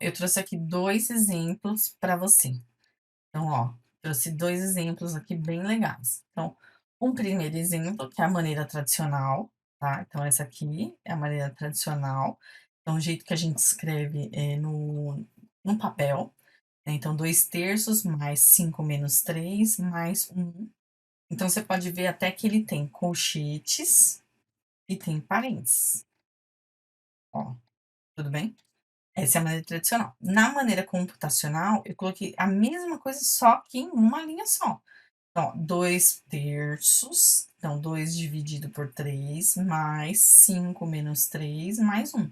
eu trouxe aqui 2 exemplos para você. Então, ó, trouxe 2 exemplos aqui bem legais. Então, um primeiro exemplo, que é a maneira tradicional, tá? Então essa aqui é a maneira tradicional. Então o jeito que a gente escreve, no papel, né, então 2/3 mais 5 menos 3 mais 1. Então você pode ver até que ele tem colchetes e tem parênteses, ó, tudo bem? Essa é a maneira tradicional. Na maneira computacional, eu coloquei a mesma coisa, só que em uma linha só. Então, 2/3, então 2 dividido por 3 mais 5 menos 3 mais 1.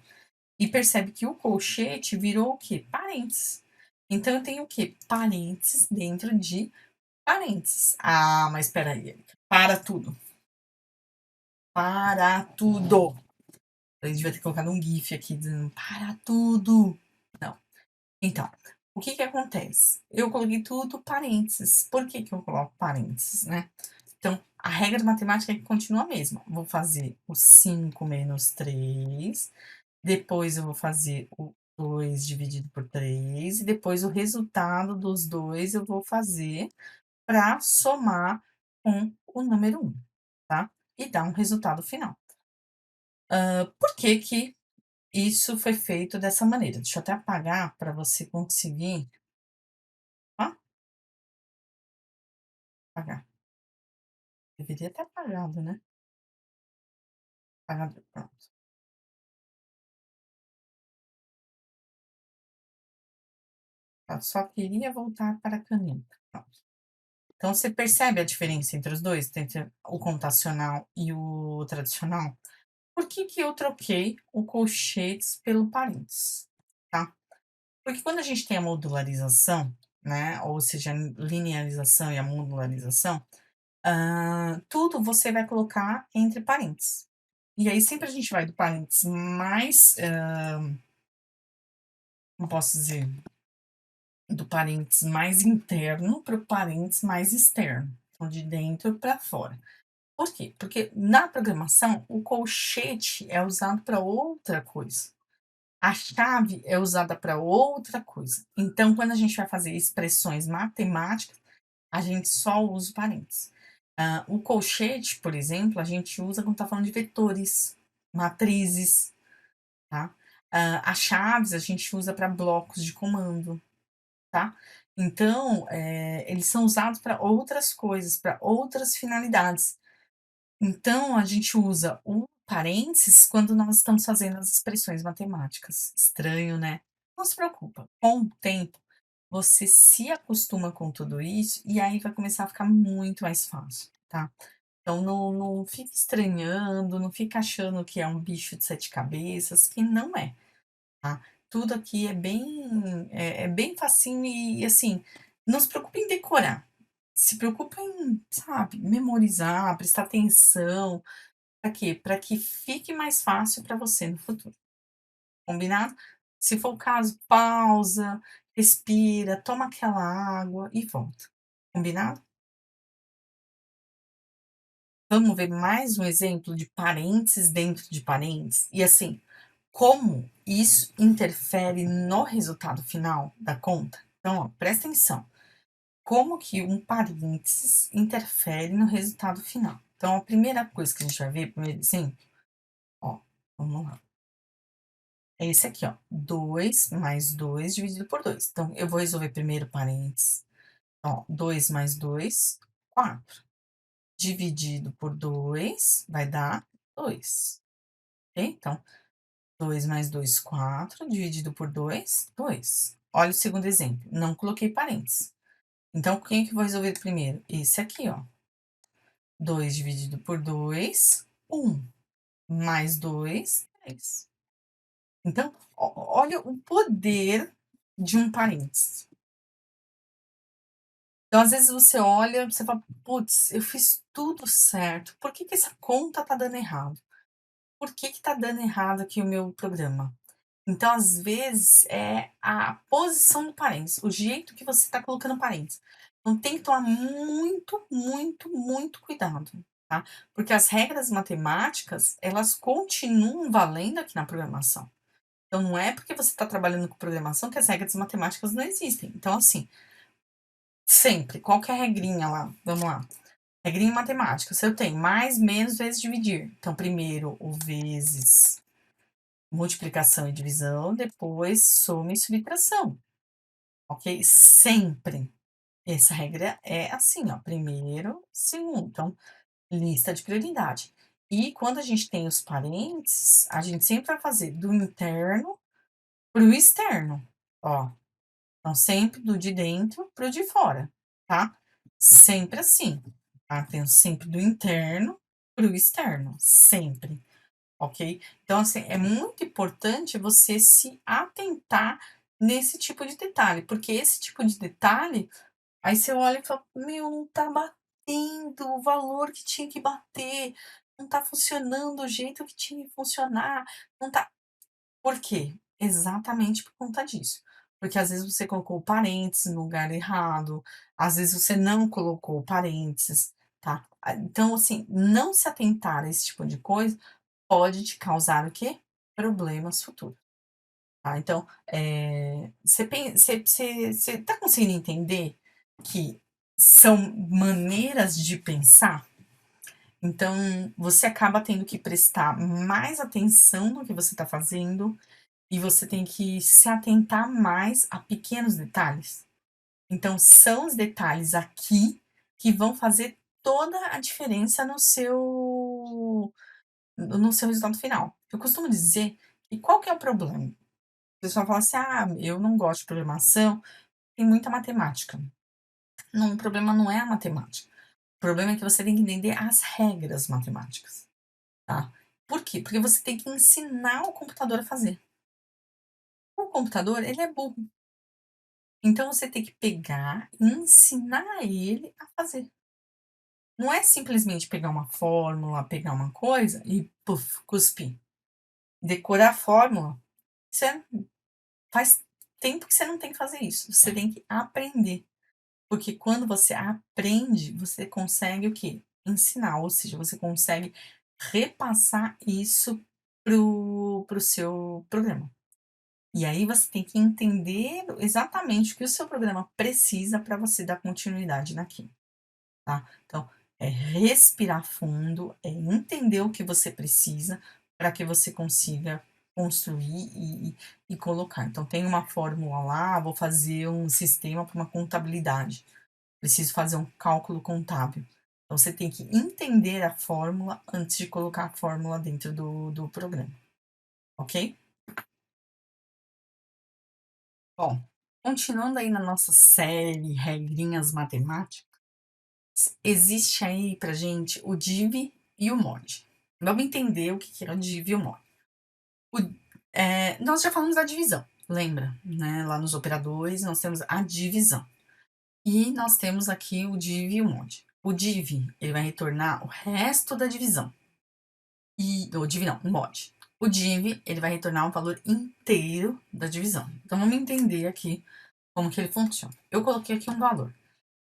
E percebe que o colchete virou o quê? Parênteses. Então eu tenho o quê? Parênteses dentro de parênteses. Ah, mas espera aí, Erika, para tudo, para tudo. Eu devia ter colocado um gif aqui dizendo: "Para tudo". Não. Então, o que que acontece? Eu coloquei tudo parênteses. Por que que eu coloco parênteses, né? Então, a regra de matemática é que continua a mesma. Vou fazer o 5 menos 3, depois eu vou fazer o 2 dividido por 3 e depois o resultado dos 2 eu vou fazer para somar com o número 1, tá? E dar um resultado final. Por que que isso foi feito dessa maneira? Deixa eu até apagar para você conseguir ó, apagar. Deveria ter apagado, né? Apagado, pronto. Eu só queria voltar para a caneta. Pronto. Então você percebe a diferença entre os 2, entre o computacional e o tradicional? Por que que eu troquei o colchetes pelo parênteses, tá? Porque quando a gente tem a modularização, né, ou seja, a linearização e a modularização, tudo você vai colocar entre parênteses. E aí sempre a gente vai do parênteses mais, como posso dizer? Do parênteses mais interno para o parênteses mais externo, então de dentro para fora. Por quê? Porque na programação o colchete é usado para outra coisa. A chave é usada para outra coisa. Então, quando a gente vai fazer expressões matemáticas, a gente só usa o parênteses. O colchete, por exemplo, a gente usa quando está falando de vetores, matrizes, tá? As chaves a gente usa para blocos de comando, tá? Então, eles são usados para outras coisas, para outras finalidades. Então, a gente usa o parênteses quando nós estamos fazendo as expressões matemáticas. Estranho, né? Não se preocupa, com o tempo você se acostuma com tudo isso e aí vai começar a ficar muito mais fácil, tá? Então não fica estranhando, não fica achando que é um bicho de 7 cabeças, que não é, tá? Tudo aqui é bem facinho e assim, não se preocupe em decorar, se preocupa em, sabe, memorizar, prestar atenção, para quê? Para que fique mais fácil para você no futuro, combinado? Se for o caso, pausa, respira, toma aquela água e volta, combinado? Vamos ver mais um exemplo de parênteses dentro de parênteses? E assim, como isso interfere no resultado final da conta? Então, ó, presta atenção. Como que um parênteses interfere no resultado final? Então, a primeira coisa que a gente vai ver, primeiro exemplo, ó, vamos lá. É esse aqui, ó, 2 mais 2 dividido por 2. Então, eu vou resolver primeiro parênteses. Ó, 2 mais 2, 4. Dividido por 2 vai dar 2, ok? Então, 2 mais 2, 4. Dividido por 2, 2. Olha o segundo exemplo, não coloquei parênteses. Então, quem que eu vou resolver primeiro? Esse aqui, ó. 2 dividido por 2, 1. Mais 2, 3. Então, olha o poder de um parênteses. Então, às vezes você olha, você fala: "Putz, eu fiz tudo certo, por que que essa conta tá dando errado? Por que que tá dando errado aqui o meu programa?". Então, às vezes, é a posição do parênteses, o jeito que você está colocando parênteses. Então tem que tomar muito, muito, muito cuidado, tá. Porque as regras matemáticas, elas continuam valendo aqui na programação. Então não é porque você está trabalhando com programação que as regras matemáticas não existem. Então, assim, sempre, qualquer regrinha lá, vamos lá. Regrinha matemática, se eu tenho mais, menos, vezes, dividir. Então, primeiro o vezes multiplicação e divisão, depois soma e subtração, ok? Sempre. Essa regra é assim, ó, primeiro, segundo. Então, lista de prioridade. E quando a gente tem os parênteses, a gente sempre vai fazer do interno para o externo, ó. Então, sempre do de dentro para o de fora, tá? Sempre assim, tá? Tenho sempre do interno para o externo, sempre, ok? Então, assim, é muito importante você se atentar nesse tipo de detalhe, porque esse tipo de detalhe, aí você olha e fala: "Meu, não tá batendo o valor que tinha que bater, não tá funcionando do jeito que tinha que funcionar, não tá". Por quê? Exatamente por conta disso. Porque às vezes você colocou parênteses no lugar errado, às vezes você não colocou parênteses, tá. Então, assim, não se atentar a esse tipo de coisa pode te causar o quê? Problemas futuros, tá. Então, você tá conseguindo entender que são maneiras de pensar? Então, você acaba tendo que prestar mais atenção no que você está fazendo, e você tem que se atentar mais a pequenos detalhes. Então, são os detalhes aqui que vão fazer toda a diferença no seu resultado final. Eu costumo dizer que qual que é o problema? O pessoal fala assim: "Ah, eu não gosto de programação, tem muita matemática". Não, o problema não é a matemática. O problema é que você tem que entender as regras matemáticas, tá? Por quê? Porque você tem que ensinar o computador a fazer. O computador, ele é burro. Então você tem que pegar e ensinar ele a fazer. Não é simplesmente pegar uma fórmula, pegar uma coisa e puf, cuspir. Decorar a fórmula, você faz tempo que você não tem que fazer isso. Você tem que aprender. Porque quando você aprende, você consegue o quê? Ensinar, ou seja, você consegue repassar isso pro seu programa. E aí você tem que entender exatamente o que o seu programa precisa para você dar continuidade naquilo, tá. Então, é respirar fundo, é entender o que você precisa para que você consiga construir e colocar. Então tem uma fórmula lá, vou fazer um sistema para uma contabilidade, preciso fazer um cálculo contábil. Então você tem que entender a fórmula antes de colocar a fórmula dentro do programa, ok? Bom, continuando aí na nossa série Regrinhas Matemáticas, existe aí pra gente o div e o mod. Vamos entender o que que é o div e o mod. O nós já falamos da divisão, lembra, né, lá nos operadores nós temos a divisão. E nós temos aqui o div e o mod. O div, ele vai retornar o resto da divisão. E o div não, o mod. O div, ele vai retornar o valor inteiro da divisão. Então vamos entender aqui como que ele funciona. Eu coloquei aqui um valor,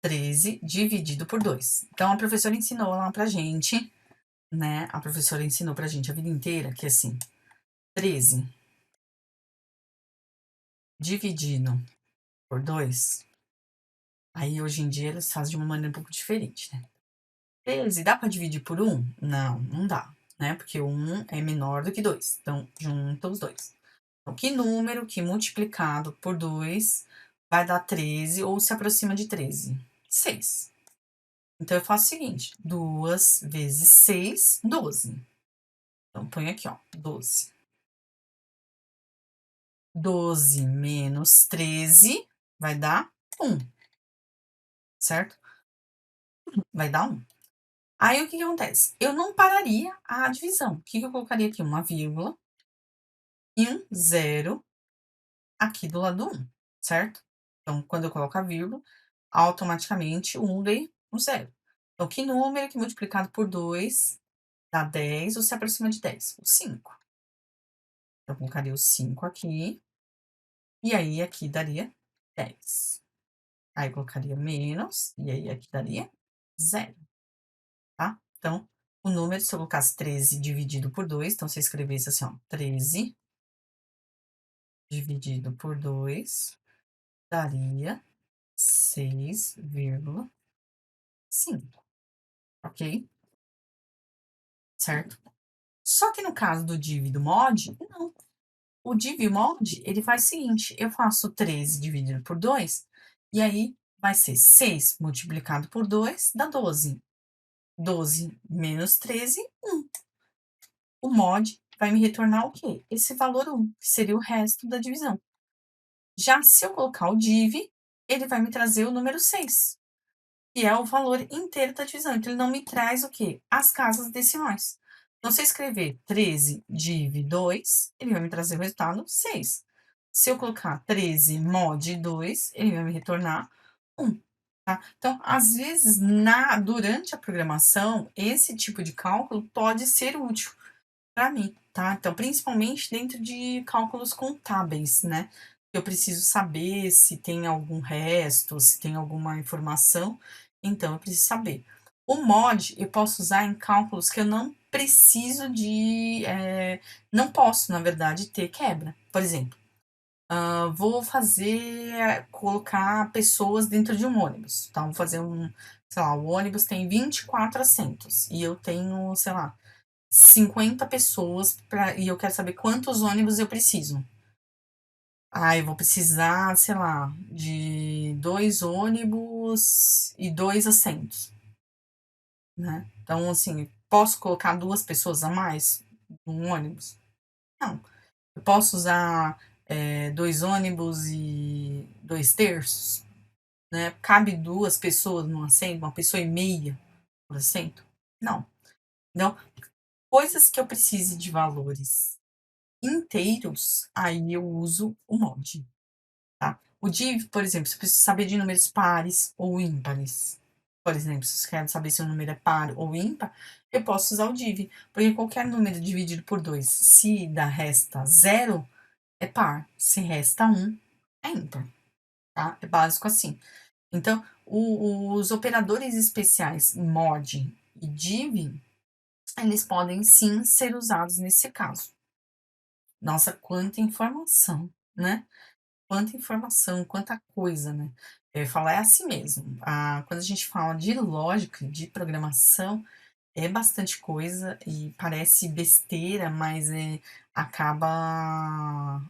13 dividido por 2. Então a professora ensinou lá pra gente, né, a professora ensinou pra gente a vida inteira que, assim, 13 dividido por 2, aí hoje em dia eles fazem de uma maneira um pouco diferente, né. 13 dá pra dividir por um? Não, não dá, né, porque um é menor do que 2. Então junta os 2. Então que número que multiplicado por 2 vai dar 13 ou se aproxima de 13? 6. Então eu faço o seguinte: 2 vezes 6, 12. Então põe aqui, ó, 12. 12 menos 13 vai dar 1, certo? Vai dar 1. Aí o que que acontece? Eu não pararia a divisão. O que que eu colocaria aqui? Uma vírgula e um zero aqui do lado do 1, certo? Então quando eu coloco a vírgula, automaticamente o 1 ganha um zero. Então que número que multiplicado por 2 dá 10 ou se aproxima de 10? O 5. Eu colocaria o 5 aqui, e aí aqui daria 10. Aí eu colocaria menos, e aí aqui daria 0, tá. Então, o número, se eu colocasse 13 dividido por 2, então se eu escrevesse assim, ó, 13 dividido por 2 daria 6,5, ok? Certo? Só que no caso do div e do mod, não. O div e o mod, ele faz o seguinte, eu faço 13 dividido por 2 e aí vai ser 6 multiplicado por 2 dá 12. 12 menos 13, 1. O mod vai me retornar o quê? Esse valor 1, que seria o resto da divisão. Já se eu colocar o div, ele vai me trazer o número 6, que é o valor inteiro da divisão. Então, ele não me traz o quê? As casas decimais. Então, se eu escrever 13 div 2, ele vai me trazer o resultado 6. Se eu colocar 13 mod 2, ele vai me retornar 1. Tá? Então, às vezes, durante a programação, esse tipo de cálculo pode ser útil para mim, tá? Então, principalmente dentro de cálculos contábeis, né? Eu preciso saber se tem algum resto, se tem alguma informação, então eu preciso saber. O mod eu posso usar em cálculos que eu não preciso não posso, na verdade, ter quebra. Por exemplo, vou colocar pessoas dentro de um ônibus. Então, vou fazer sei lá, o ônibus tem 24 assentos e eu tenho, sei lá, 50 pessoas e eu quero saber quantos ônibus eu preciso. Eu vou precisar, sei lá, de 2 ônibus e 2 assentos, né. Então, assim, posso colocar 2 pessoas a mais num ônibus? Não. Eu posso usar, 2 ônibus e 2/3, né. Cabe 2 pessoas num assento, 1 pessoa e meia por assento? Não. Então, coisas que eu precise de valores inteiros, aí eu uso o mod, tá. O div, por exemplo, se eu preciso saber de números pares ou ímpares, por exemplo, se eu quero saber se o número é par ou ímpar, eu posso usar o div, porque qualquer número dividido por 2, se resta 0, é par, se resta 1, é ímpar, tá. É básico assim. Então, os operadores especiais mod e div, eles podem sim ser usados nesse caso. Nossa, quanta informação, né? Quanta informação, quanta coisa, né? Eu ia falar, é assim mesmo. Quando a gente fala de lógica, de programação, é bastante coisa e parece besteira, mas acaba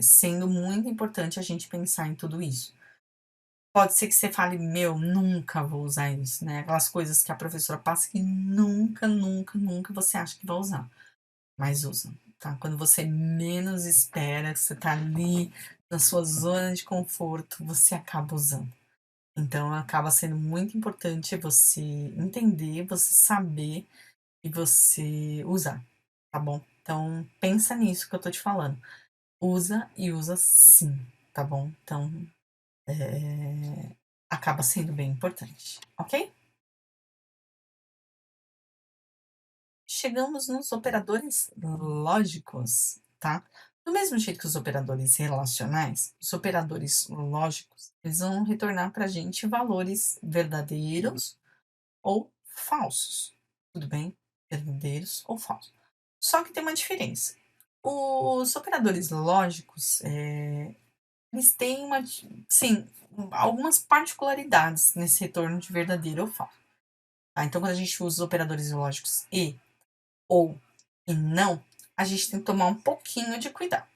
sendo muito importante a gente pensar em tudo isso. Pode ser que você fale, meu, nunca vou usar isso, né? Aquelas coisas que a professora passa que nunca, nunca, nunca você acha que vai usar. Mas usa, tá? Quando você menos espera, que você tá ali na sua zona de conforto, você acaba usando. Então, acaba sendo muito importante você entender, você saber e você usar, tá bom? Então, pensa nisso que eu tô te falando. Usa e usa sim, tá bom? Então, acaba sendo bem importante, ok? Chegamos nos operadores lógicos, tá? Do mesmo jeito que os operadores relacionais, os operadores lógicos, eles vão retornar para a gente valores verdadeiros ou falsos, tudo bem? Verdadeiros ou falsos. Só que tem uma diferença. Os operadores lógicos, eles têm sim, algumas particularidades nesse retorno de verdadeiro ou falso. Tá? Então, quando a gente usa os operadores lógicos ou e não, a gente tem que tomar um pouquinho de cuidado.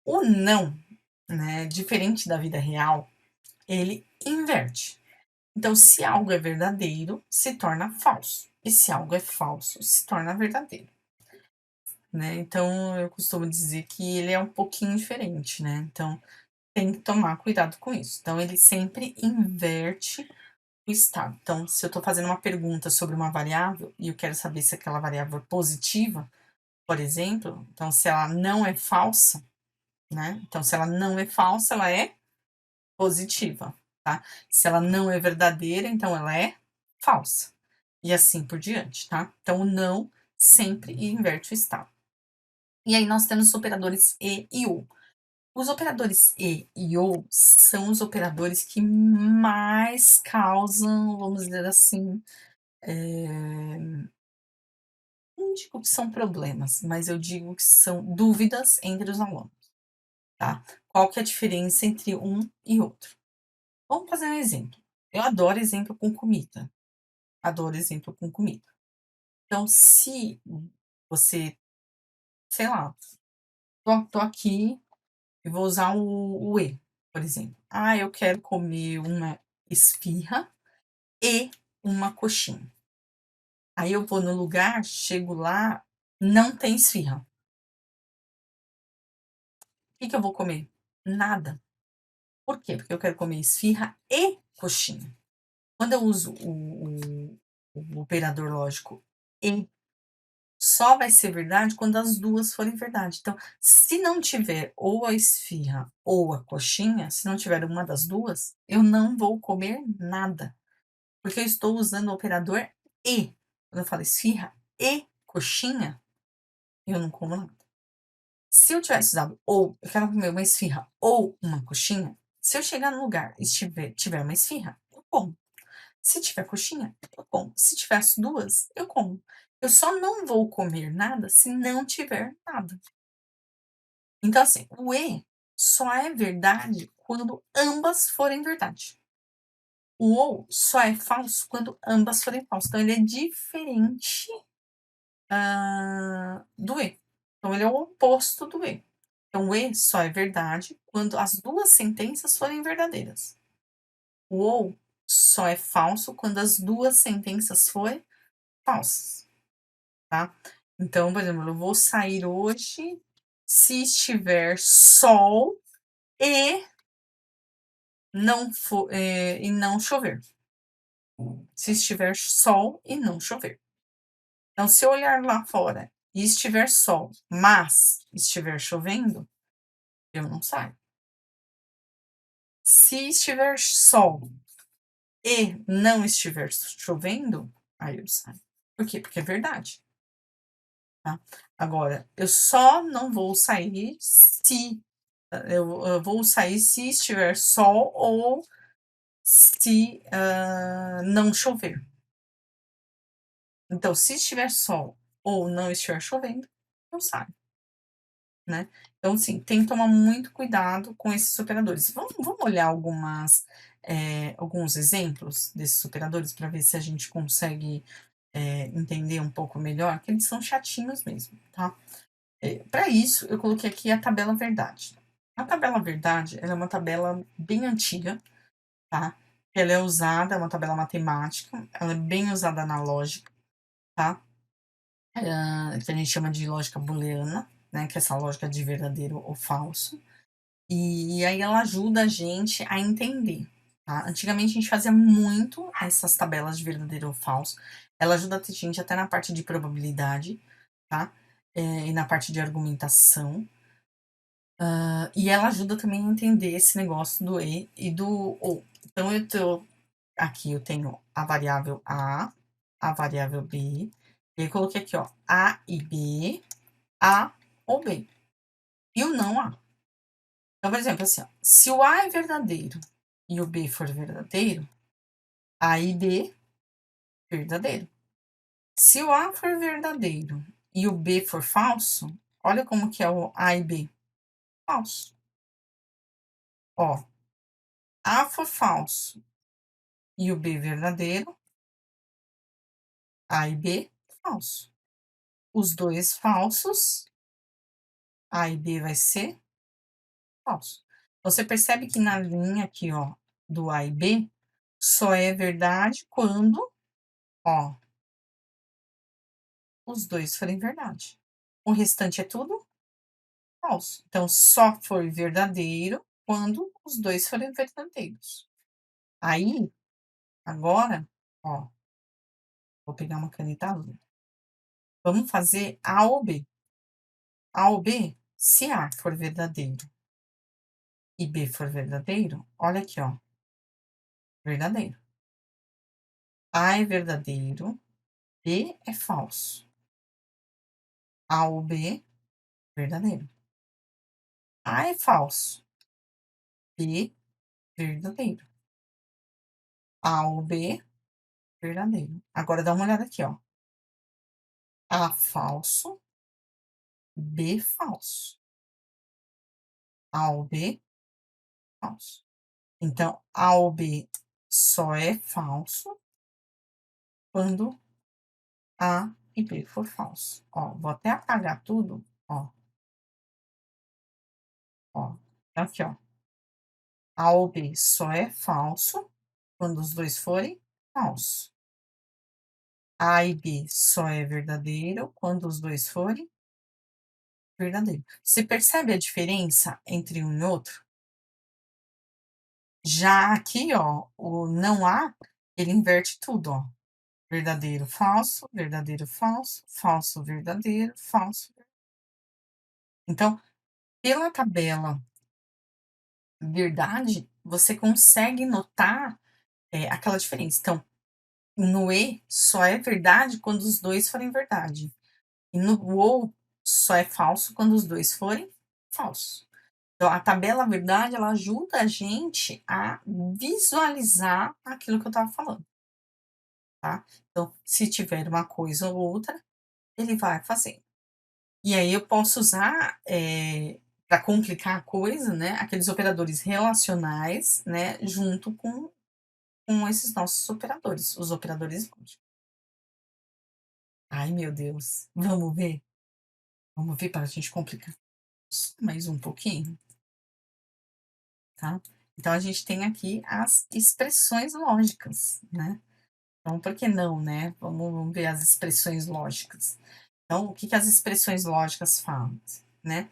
O não, né, diferente da vida real, ele inverte. Então, se algo é verdadeiro, se torna falso. E se algo é falso, se torna verdadeiro, né? Então, eu costumo dizer que ele é um pouquinho diferente, né? Então, tem que tomar cuidado com isso. Então, ele sempre inverte o estado. Então, se eu estou fazendo uma pergunta sobre uma variável e eu quero saber se aquela variável é positiva, por exemplo, então se ela não é falsa, né, então se ela não é falsa, ela é positiva, tá. Se ela não é verdadeira, então ela é falsa, e assim por diante, tá. Então o não sempre inverte o estado. E aí nós temos os operadores e ou. Os operadores e ou são os operadores que mais causam, vamos dizer assim, não digo que são problemas, mas eu digo que são dúvidas entre os alunos. tá? Qual que é a diferença entre um e outro? Vamos fazer um exemplo. Eu adoro exemplo com comida, adoro exemplo com comida. Então, se você, sei lá, tô aqui e vou usar o "e", por exemplo. "Ah, eu quero comer uma esfirra e uma coxinha". Aí eu vou no lugar, chego lá, não tem esfirra. Que eu vou comer? Nada. Por quê? Porque eu quero comer esfirra e coxinha. Quando eu uso o operador lógico "e", só vai ser verdade quando as 2 forem verdade. Então, se não tiver ou a esfirra ou a coxinha, se não tiver uma das 2, eu não vou comer nada, porque eu estou usando o operador "e". Quando eu falo esfirra e coxinha, eu não como nada. Se eu tivesse usado ou, eu quero comer uma esfirra ou uma coxinha, se eu chegar no lugar e tiver uma esfirra, eu como. Se tiver coxinha, eu como. Se tiver as 2, eu como. Eu só não vou comer nada se não tiver nada. Então, assim, o "e" só é verdade quando ambas forem verdade. O "ou" só é falso quando ambas forem falsas. Então ele é diferente, do "e". Então ele é o oposto do "e". Então o "e" só é verdade quando as 2 sentenças forem verdadeiras. O "ou" só é falso quando as 2 sentenças forem falsas, tá. Então, por exemplo, eu vou sair hoje se estiver sol e e não chover. Se estiver sol e não chover. Então, se eu olhar lá fora e estiver sol, mas estiver chovendo, eu não saio. Se estiver sol e não estiver chovendo, aí eu saio. Por quê? Porque é verdade, tá. Agora, eu só não vou sair se eu vou sair se estiver sol ou se, não chover. Então, se estiver sol ou não estiver chovendo, eu saio, né. Então, assim, tem que tomar muito cuidado com esses operadores. Vamos olhar alguns exemplos desses operadores para ver se a gente consegue, entender um pouco melhor, que eles são chatinhos mesmo, tá. Pra isso, eu coloquei aqui a tabela verdade. A tabela verdade, ela é uma tabela bem antiga, tá. Ela é usada, é uma tabela matemática, ela é bem usada na lógica, tá. Que a gente chama de lógica booleana, né, que é essa lógica de verdadeiro ou falso. E aí ela ajuda a gente a entender, tá. Antigamente a gente fazia muito essas tabelas de verdadeiro ou falso. Ela ajuda a gente até na parte de probabilidade, tá, e na parte de argumentação. E ela ajuda também a entender esse negócio do "e" do "ou". Então eu tenho a variável a variável B, e aí coloquei aqui, ó, A e B, A ou B, e o não A. Então, por exemplo, assim, ó, se o A é verdadeiro e o B for verdadeiro, A e B, verdadeiro. Se o A for verdadeiro e o B for falso, olha como que é o A e B, falso. Ó, A for falso e o B verdadeiro, A e B, falso. Os 2 falsos, A e B vai ser falso. Você percebe que na linha aqui, ó, do A e B, só é verdade quando, ó, os 2 forem verdade. O restante é tudo falso. Então, só foi verdadeiro quando os 2 forem verdadeiros. Aí, agora, ó, vou pegar uma caneta azul. Vamos fazer A ou B. A ou B, se A for verdadeiro e B for verdadeiro, olha aqui, ó, verdadeiro. A é verdadeiro, B é falso. A ou B, verdadeiro. A é falso, B, verdadeiro. A ou B, verdadeiro. Agora dá uma olhada aqui, ó. A falso, B falso. A ou B, falso. Então, A ou B só é falso quando A e B for falso. Ó, vou até apagar tudo, ó. Aqui, ó. A ou B só é falso quando os 2 forem falso. A e B só é verdadeiro quando os 2 forem verdadeiro. Você percebe a diferença entre um e outro? Já aqui, ó, o não há, ele inverte tudo, ó. Verdadeiro, falso, verdadeiro, falso, falso, verdadeiro, falso. Então, pela tabela verdade, você consegue notar, aquela diferença. Então, no "e" só é verdade quando os 2 forem verdade, e no "ou" só é falso quando os 2 forem falso. Então, a tabela verdade, ela ajuda a gente a visualizar aquilo que eu estava falando, tá. Então, se tiver uma coisa ou outra, ele vai fazer. E aí eu posso usar, pra complicar a coisa, né, aqueles operadores relacionais, né, junto com esses nossos operadores, os operadores lógicos. Ai, meu Deus, vamos ver? Vamos ver para a gente complicar só mais um pouquinho, tá. Então a gente tem aqui as expressões lógicas, né. Então por que não, né, vamos ver as expressões lógicas. Então o que que as expressões lógicas falam, né.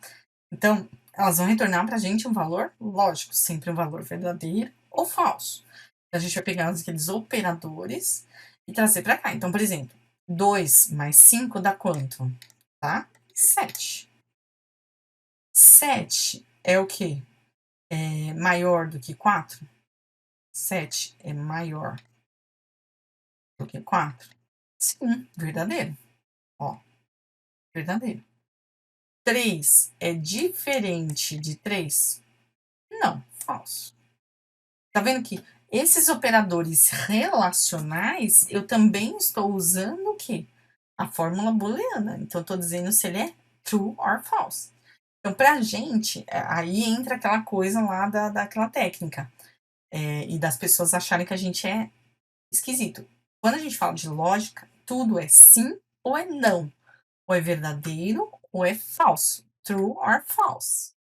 Então, elas vão retornar para a gente um valor lógico, sempre um valor verdadeiro ou falso. Então, a gente vai pegar aqueles operadores e trazer para cá. Então, por exemplo, 2 mais 5 dá quanto? Tá? 7. 7 é o quê? É maior do que 4? 7 é maior do que 4? Sim, verdadeiro. Ó, verdadeiro. 3 é diferente de 3? Não, falso. Tá vendo que esses operadores relacionais, eu também estou usando o quê? A fórmula booleana. Então, eu estou dizendo se ele é true or false. Então, para a gente, aí entra aquela coisa lá daquela técnica, e das pessoas acharem que a gente é esquisito. Quando a gente fala de lógica, tudo é sim ou é não. Ou é verdadeiro ou é falso. True or false.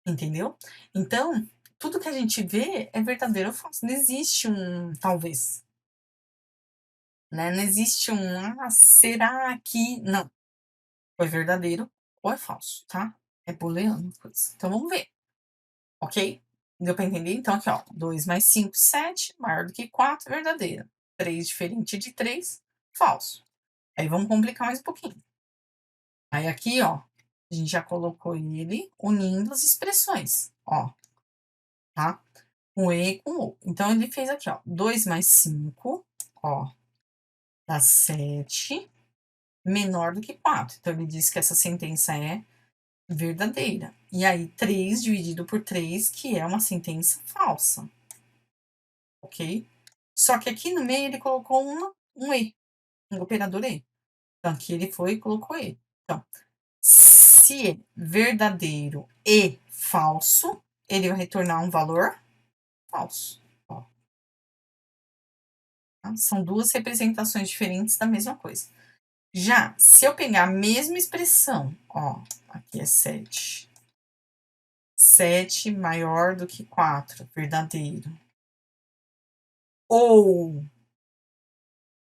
Entendeu? Então, tudo que a gente vê é verdadeiro ou falso. Não existe um talvez, né, não existe um: "Ah, será que", não, ou é verdadeiro ou é falso, tá? É booleano a coisa. Então vamos ver, ok? Deu para entender? Então aqui, ó, 2 mais 5, 7, maior do que 4, verdadeiro. 3 diferente de 3, falso. Aí vamos complicar mais um pouquinho. Aí aqui, ó, a gente já colocou ele unindo as expressões, ó, tá? Com E e com O. Então ele fez aqui, ó, 2 mais 5, ó, dá 7, menor do que 4. Então ele diz que essa sentença é verdadeira. E aí 3 dividido por 3, que é uma sentença falsa, ok? Só que aqui no meio ele colocou um E, um operador E. Então aqui ele foi e colocou E. Então, se é verdadeiro e falso, ele vai retornar um valor falso. Ó, tá? São duas representações diferentes da mesma coisa. Já, se eu pegar a mesma expressão, ó, aqui é 7. 7 maior do que 4, verdadeiro. Ou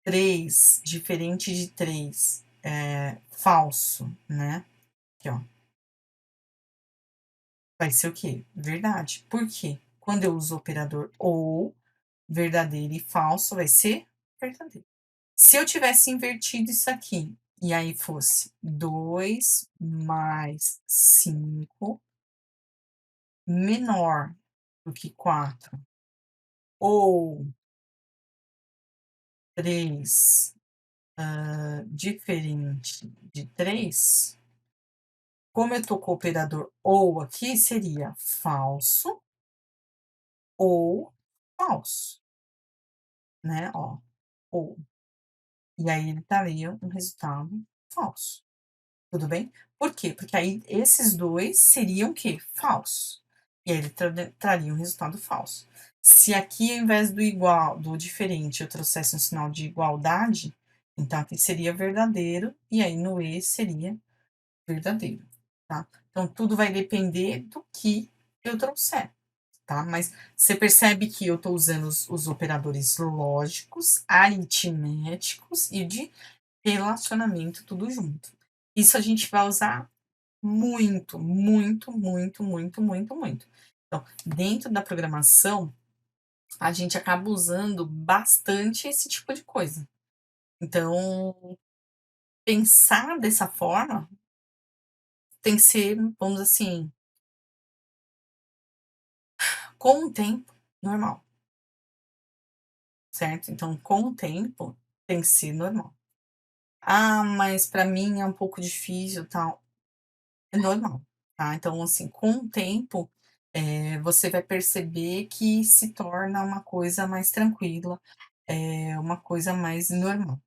3 diferente de 3, falso, né. Aqui, ó, vai ser o quê? Verdade. Por quê? Quando eu uso o operador ou, verdadeiro e falso vai ser verdadeiro. Se eu tivesse invertido isso aqui, e aí fosse 2 mais 5 menor do que 4 ou 3 diferente de 3, como eu tô com o operador ou aqui, seria falso ou falso, né, ó, ou. E aí ele daria um resultado falso, tudo bem? Por quê? Porque aí esses 2 seriam o quê? Falsos. E aí ele traria um resultado falso. Se aqui ao invés do igual do diferente eu trouxesse um sinal de igualdade, então aqui seria verdadeiro e aí no "e" seria verdadeiro, tá. Então tudo vai depender do que eu trouxer, tá. Mas você percebe que eu estou usando os operadores lógicos, aritméticos e de relacionamento tudo junto. Isso a gente vai usar muito, muito, muito, muito, muito, muito. Então, dentro da programação, a gente acaba usando bastante esse tipo de coisa. Então, pensar dessa forma tem que ser, vamos dizer assim, com o tempo, normal, certo? Então, com o tempo, tem que ser normal. "Ah, mas para mim é um pouco difícil, tal". É normal, tá. Então, assim, com o tempo, você vai perceber que se torna uma coisa mais tranquila, uma coisa mais normal,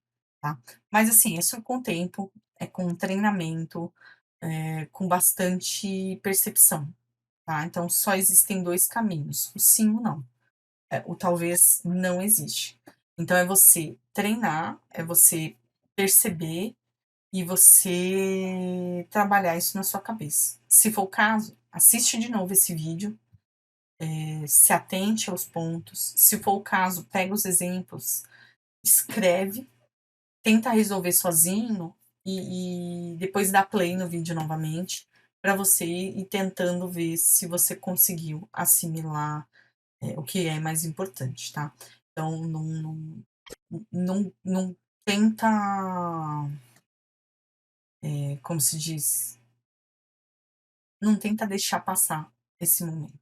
tá. Mas, assim, isso com o tempo, é com treinamento, com bastante percepção, tá. Então só existem 2 caminhos, o sim ou não. O talvez não existe. Então é você treinar, é você perceber e você trabalhar isso na sua cabeça. Se for o caso, assiste de novo esse vídeo, se atente aos pontos. Se for o caso, pega os exemplos, escreve, tenta resolver sozinho e depois dá play no vídeo novamente, para você ir tentando ver se você conseguiu assimilar, o que é mais importante, tá. Então não tenta, como se diz? Não tenta deixar passar esse momento,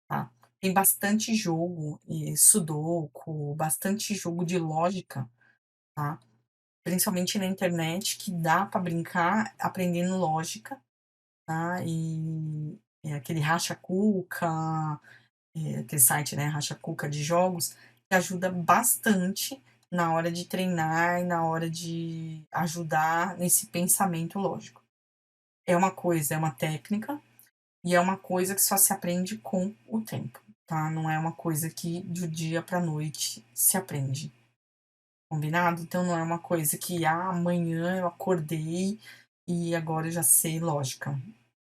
tá. Tem bastante jogo, sudoku, bastante jogo de lógica, tá, principalmente na internet, que dá para brincar aprendendo lógica, tá, aquele Racha Cuca, aquele site, né, Racha Cuca de jogos, que ajuda bastante na hora de treinar e na hora de ajudar nesse pensamento lógico. É uma coisa, é uma técnica. E é uma coisa que só se aprende com o tempo, tá? Não é uma coisa que do dia para noite se aprende, combinado? Então não é uma coisa que, amanhã eu acordei e agora eu já sei lógica,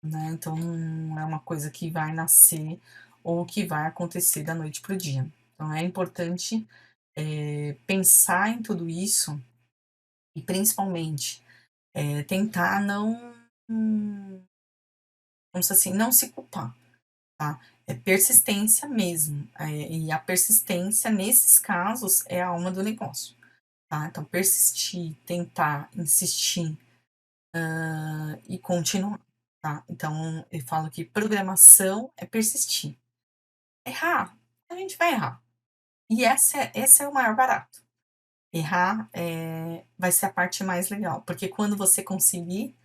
né? Então não é uma coisa que vai nascer ou que vai acontecer da noite para o dia. Então é importante, pensar em tudo isso e principalmente, tentar não, vamos dizer assim, não se culpar. Tá? É persistência mesmo, e a persistência nesses casos é a alma do negócio, tá? Então persistir, tentar, insistir, e continuar, tá? Então eu falo que programação é persistir. Errar, a gente vai errar, e esse é o maior barato. Errar, vai ser a parte mais legal, porque quando você conseguir,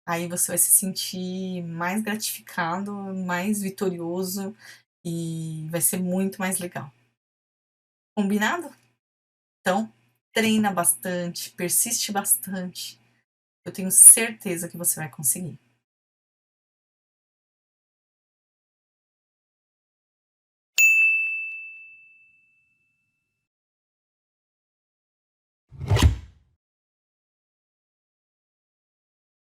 aí você vai se sentir mais gratificado, mais vitorioso e vai ser muito mais legal. Combinado? Então, treina bastante, persiste bastante. Eu tenho certeza que você vai conseguir.